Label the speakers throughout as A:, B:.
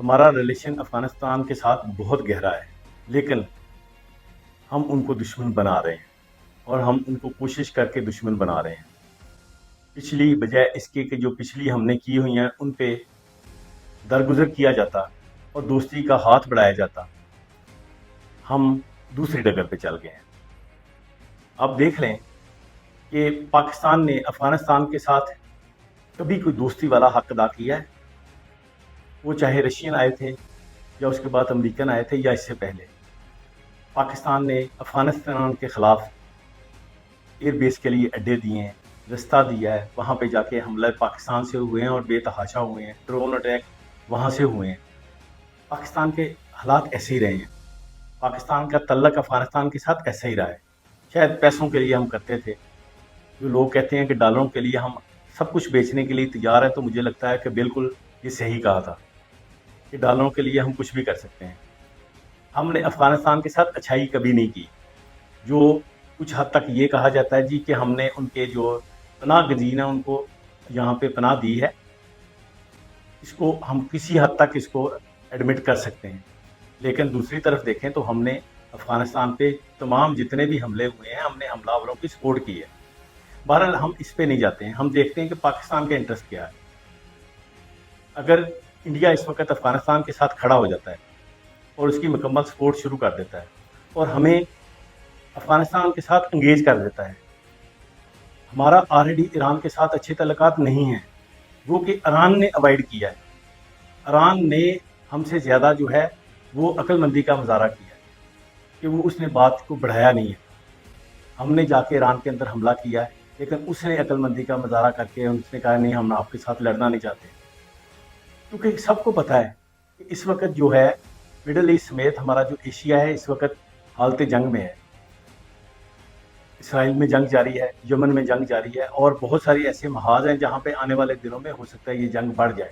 A: ہمارا ریلیشن افغانستان کے ساتھ بہت گہرا ہے، لیکن ہم ان کو دشمن بنا رہے ہیں اور ہم ان کو کوشش کر کے دشمن بنا رہے ہیں۔ پچھلی بجائے اس کے کہ جو پچھلی ہم نے کی ہوئی ہیں ان پہ درگزر کیا جاتا اور دوستی کا ہاتھ بڑھایا جاتا، ہم دوسری ڈگر پہ چل گئے ہیں۔ آپ دیکھ لیں کہ پاکستان نے افغانستان کے ساتھ کبھی کوئی دوستی والا حق ادا کیا ہے؟ وہ چاہے رشین آئے تھے یا اس کے بعد امریکن آئے تھے یا اس سے پہلے، پاکستان نے افغانستان کے خلاف ایئر بیس کے لیے اڈے دیے ہیں، رستہ دیا ہے، وہاں پہ جا کے حملہ پاکستان سے ہوئے ہیں اور بے تحاشا ہوئے ہیں، ڈرون اٹیک وہاں سے ہوئے ہیں۔ پاکستان کے حالات ایسے ہی رہے ہیں، پاکستان کا تعلق افغانستان کے ساتھ ایسا ہی رہا ہے۔ شاید پیسوں کے لیے ہم کرتے تھے، جو لوگ کہتے ہیں کہ ڈالروں کے لیے ہم سب کچھ بیچنے کے لیے تیار ہیں، تو مجھے لگتا ہے کہ بالکل یہ صحیح کہا تھا کہ ڈالروں کے لیے ہم کچھ بھی کر سکتے ہیں۔ ہم نے افغانستان کے ساتھ اچھائی کبھی نہیں کی، جو کچھ حد تک یہ کہا جاتا ہے جی کہ ہم نے ان کے جو پناہ گزین ہیں ان کو یہاں پہ پناہ دی ہے، اس کو ہم کسی حد تک اس کو ایڈمٹ کر سکتے ہیں، لیکن دوسری طرف دیکھیں تو ہم نے افغانستان پہ تمام جتنے بھی حملے ہوئے ہیں ہم نے حملہ آوروں کی سپورٹ کی ہے۔ بہرحال ہم اس پہ نہیں جاتے ہیں، ہم دیکھتے ہیں کہ پاکستان کا انٹرسٹ کیا ہے۔ اگر انڈیا اس وقت افغانستان کے ساتھ کھڑا ہو جاتا ہے اور اس کی مکمل سپورٹ شروع کر دیتا ہے اور ہمیں افغانستان کے ساتھ انگیج کر دیتا ہے، ہمارا آلریڈی ایران کے ساتھ اچھے تعلقات نہیں ہیں، وہ کہ ایران نے اوائڈ کیا ہے، ایران نے ہم سے زیادہ جو ہے وہ عقل مندی کا مظاہرہ کیا ہے کہ وہ اس نے بات کو بڑھایا نہیں ہے۔ ہم نے جا کے ایران کے اندر حملہ کیا ہے، لیکن اس نے عقل مندی کا مظاہرہ کر کے اس نے کہا نہیں، ہم آپ کے ساتھ لڑنا نہیں چاہتے، کیونکہ سب کو پتہ ہے کہ اس وقت جو ہے مڈل ایسٹ سمیت ہمارا جو ایشیا ہے اس وقت حالت جنگ میں ہے۔ اسرائیل میں جنگ جاری ہے، یمن میں جنگ جاری ہے، اور بہت ساری ایسے محاذ ہیں جہاں پہ آنے والے دنوں میں ہو سکتا ہے یہ جنگ بڑھ جائے۔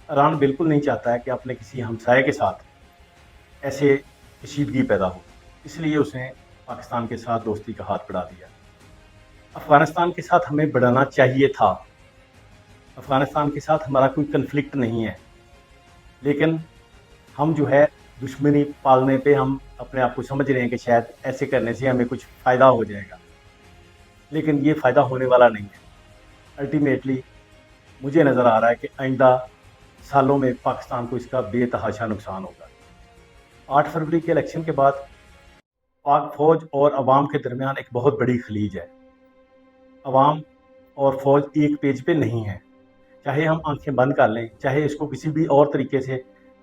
A: ایران بالکل نہیں چاہتا ہے کہ اپنے کسی ہمسائے کے ساتھ ایسے کشیدگی پیدا ہو، اس لیے اس نے پاکستان کے ساتھ دوستی کا ہاتھ بڑھا دیا۔ افغانستان کے ساتھ ہمیں بڑھانا چاہیے تھا، افغانستان کے ساتھ ہمارا کوئی کنفلکٹ نہیں ہے، لیکن ہم جو ہے دشمنی پالنے پہ ہم اپنے آپ کو سمجھ رہے ہیں کہ شاید ایسے کرنے سے ہمیں کچھ فائدہ ہو جائے گا، لیکن یہ فائدہ ہونے والا نہیں ہے۔ الٹیمیٹلی مجھے نظر آ رہا ہے کہ آئندہ سالوں میں پاکستان کو اس کا بے تحاشا نقصان ہوگا۔ 8 فروری کے الیکشن کے بعد پاک فوج اور عوام کے درمیان ایک بہت بڑی خلیج ہے۔ عوام اور فوج ایک پیج پہ نہیں ہے، چاہے ہم آنکھیں بند کر لیں، چاہے اس کو کسی بھی اور طریقے سے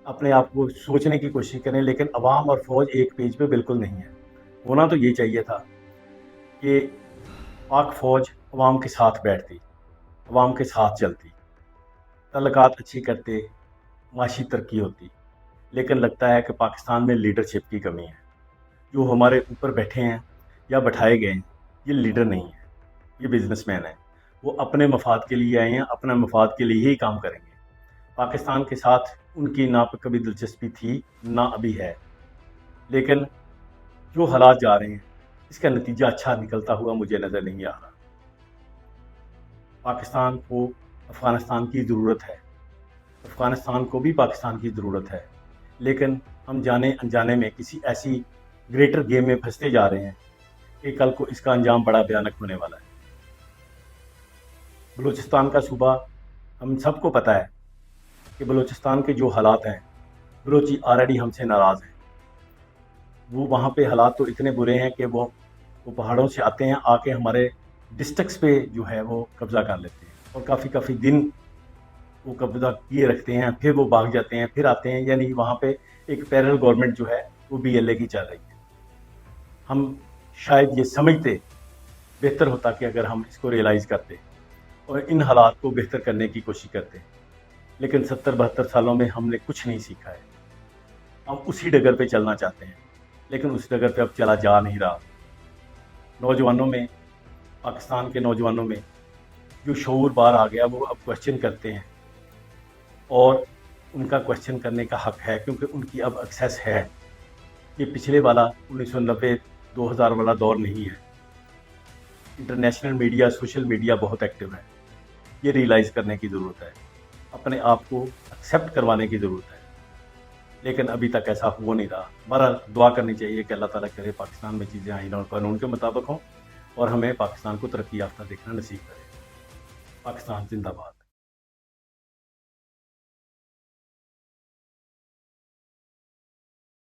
A: اپنے آپ کو سوچنے کی کوشش کریں، لیکن عوام اور فوج ایک پیج پہ بالکل نہیں ہے۔ ہونا تو یہ چاہیے تھا کہ پاک فوج عوام کے ساتھ بیٹھتی، عوام کے ساتھ چلتی، تعلقات اچھی کرتے، معاشی ترقی ہوتی، لیکن لگتا ہے کہ پاکستان میں لیڈرشپ کی کمی ہے۔ جو ہمارے اوپر بیٹھے ہیں یا بٹھائے گئے ہیں یہ لیڈر نہیں ہے، یہ بزنس مین ہے، وہ اپنے مفاد کے لیے آئے ہیں، اپنے مفاد کے لیے ہی کام کریں گے۔ پاکستان کے ساتھ ان کی نہ کبھی دلچسپی تھی نہ ابھی ہے، لیکن جو حالات جا رہے ہیں اس کا نتیجہ اچھا نکلتا ہوا مجھے نظر نہیں آ رہا۔ پاکستان کو افغانستان کی ضرورت ہے، افغانستان کو بھی پاکستان کی ضرورت ہے، لیکن ہم جانے انجانے میں کسی ایسی گریٹر گیم میں پھنستے جا رہے ہیں کہ کل کو اس کا انجام بڑا بھیانک ہونے والا ہے۔ بلوچستان کا صوبہ ہم سب کو پتہ ہے کہ بلوچستان کے جو حالات ہیں، بلوچی آلریڈی ہم سے ناراض ہیں، وہ وہاں پہ حالات تو اتنے برے ہیں کہ وہ پہاڑوں سے آتے ہیں، آ کے ہمارے ڈسٹرکٹس پہ جو ہے وہ قبضہ کر لیتے ہیں، اور کافی دن وہ قبضہ کیے رکھتے ہیں، پھر وہ بھاگ جاتے ہیں، پھر آتے ہیں، یعنی وہاں پہ ایک پیرل گورنمنٹ جو ہے وہ BLA کی چل رہی ہے۔ ہم شاید یہ سمجھتے بہتر ہوتا کہ اگر ہم اس کو ریئلائز کرتے اور ان حالات کو بہتر کرنے کی کوشش کرتے، لیکن 70-72 سالوں میں ہم نے کچھ نہیں سیکھا ہے۔ ہم اسی ڈگر پہ چلنا چاہتے ہیں، لیکن اس ڈگر پہ اب چلا جا نہیں رہا۔ نوجوانوں میں، پاکستان کے نوجوانوں میں جو شعور بار آ گیا، وہ اب کوشچن کرتے ہیں، اور ان کا کوشچن کرنے کا حق ہے، کیونکہ ان کی اب ایکسیس ہے۔ یہ پچھلے والا 1990-2000 والا دور نہیں ہے۔ انٹرنیشنل میڈیا، سوشل میڈیا بہت ایکٹیو ہے، یہ ریئلائز کرنے کی ضرورت ہے، اپنے آپ کو ایکسیپٹ کروانے کی ضرورت ہے لیکن ابھی تک ایسا ہو نہیں رہا. بہرحال دعا کرنی چاہیے کہ اللہ تعالیٰ کرے پاکستان میں چیزیں آئین اور قانون کے مطابق ہوں اور ہمیں پاکستان کو ترقی یافتہ دیکھنا نصیب کرے. پاکستان زندہ باد.